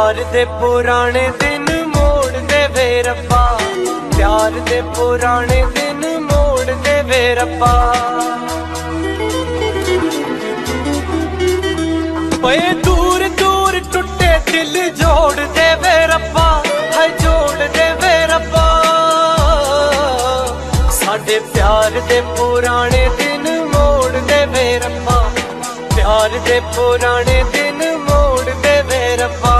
प्यार दे पुराने दिन मोड़ दे वे रब्बा, प्यार दे पुराने दिन मोड़ दे वे रब्बा। ओए दूर दूर टुटे दिल जोड़ दे वे रब्बा, है जोड़ दे वे रब्बा। साडे प्यार दे पुराने दिन मोड़ दे वे रब्बा, प्यार दे पुराने दिन मोड़ दे वे रब्बा।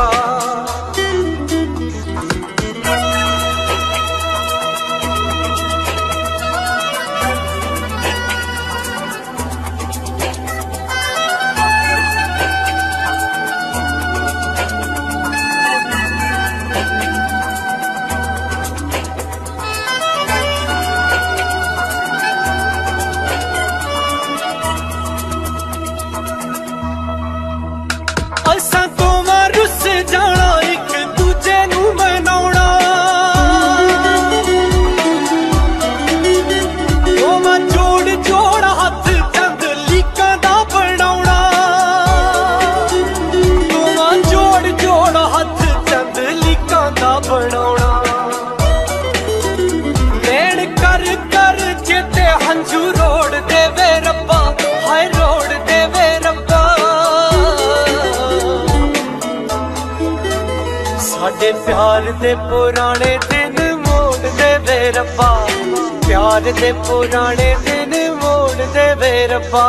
असां दोवां रुस जाना एक दूजे नू मनाउणा, दोवां जोड़ जोड़ हथ चंद लीकां दा बनाउणा, दोवां जोड़ जोड़ हथ चंद लीकां दा बनाउणा। नैण कर कर चेते हंझू रोड़ दे वे रब्बा, हाय रोड़ दे वे रब्बा। साडे प्यार दे पुराने दिन मोड़ दे वे रब्बा, प्यार दे पुराने दिन मोड़ दे वे रब्बा।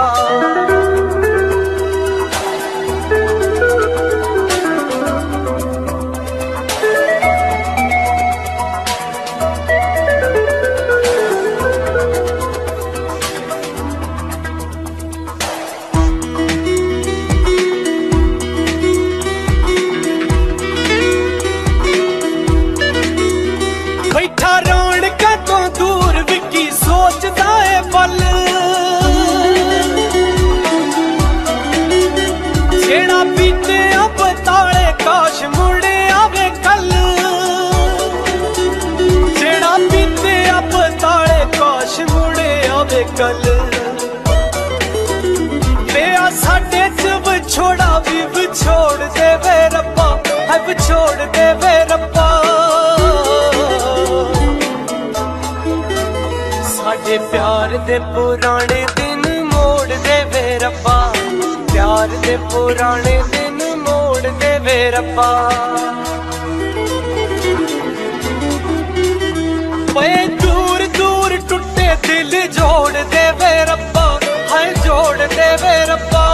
बैठा रौनक तो दूर विकी सोचदा है पल, जेड़ा बीते अब ताले काश मुड़े आवे कल, जेड़ा बीते अब ताले काश मुड़े आवे कल। बेआ साडे च विछोड़ा भी विछोड़ दे वे रब्बा, है विछोड़ दे वे रब्बा। साडे प्यार दे पुराने दिन मोड़ दे वे रब्बा, प्यार दे पुराने दिन मोड़ दे वे रब्बा। ओए दूर दूर टुटे दिल जोड़ दे वे रब्बा, है जोड़ दे वे रब्बा।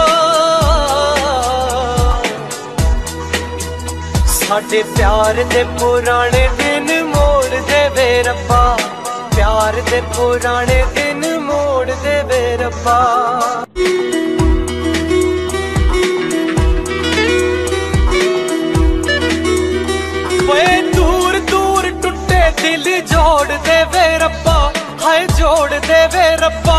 साडे प्यार दे पुराने दिन मोड़ दे वे रब्बा, प्यार दे पुराने दिन मोड़ दे वे रब्बा। ओए दूर दूर टुटे दिल जोड़ दे वे रब्बा, हाय जोड़ दे वे रब्बा।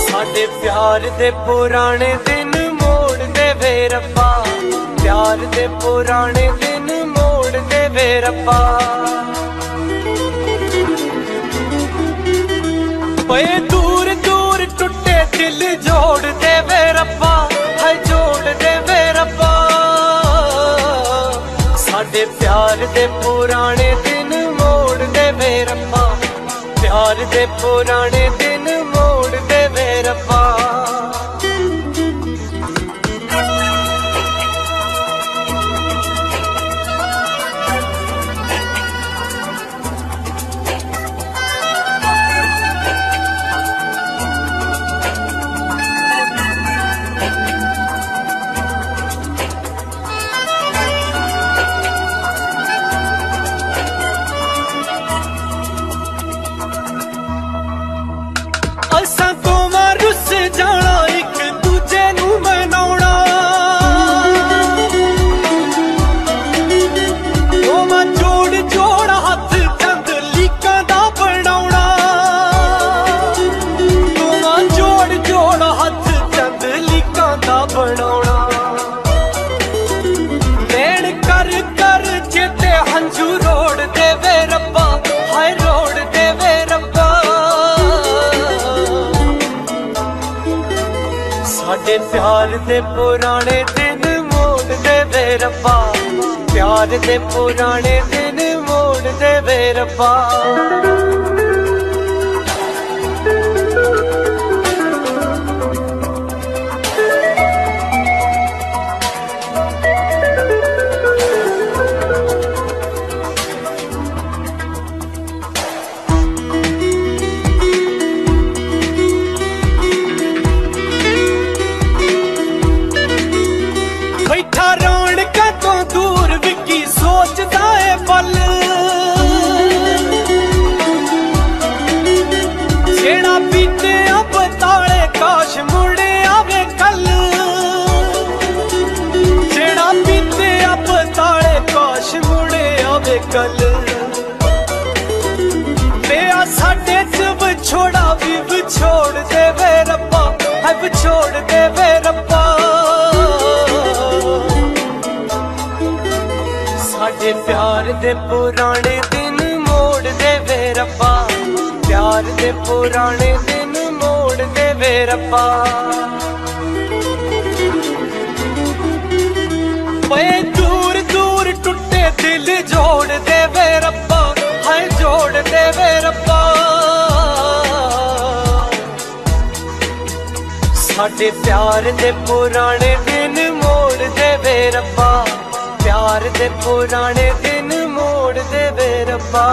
साडे प्यार दे पुराने दिन मोड़ दे वे रब्बा, प्यार दे पुराने दिन मोड़ दे वे रब्बा। ओए दूर दूर टुटे दिल जोड़ दे वे रब्बा, है जोड़ दे वे रब्बा। साडे प्यार दे पुराने दिन मोड़ दे वे रब्बा, प्यार दे पुराने दिन मोड़ दे वे रब्बा। असां दोवां रुस जाना एक दूजे नू मनाउणा, दोवां जोड़ जोड़ हथ चंद लीकां दा बनाउणा, दोवां जोड़ जोड़ हथ चंद लीकां दा बनाउणा। नैण कर कर चेते हंझू रोड़ दे वे रब्बा, हाय रोड़ दे वे रब्बा। साडे प्यार दे पुराने दिन मोड़ मोड़ दे वे रब्बा, प्यार दे पुराने दिन मोड़ दे वे रब्बा। बैठा रौनक तो दूर विकी सोचदा है पल, जेड़ा बीते अब ताले काश मुड़े आवे कल, जेड़ा बीते अब ताले काश मुड़े आवे कल। मेरा साडे च विछोड़ा भी विछोड़ दे वे रब्बा, है विछोड़ दे वे रब्बा। साडे प्यार दे पुराने दिन मोड़ दे वे रब्बा, प्यार दे पुराने दिन मोड़ दे वे रब्बा। पे दूर दूर टूटे दिल जोड़ दे वे रब्बा, हाय जोड़ दे वे रब्बा। साडे प्यार दे पुराने दिन मोड़ दे वे रब्बा, प्यार दे पुराने दिन मोड़ दे वे रब्बा।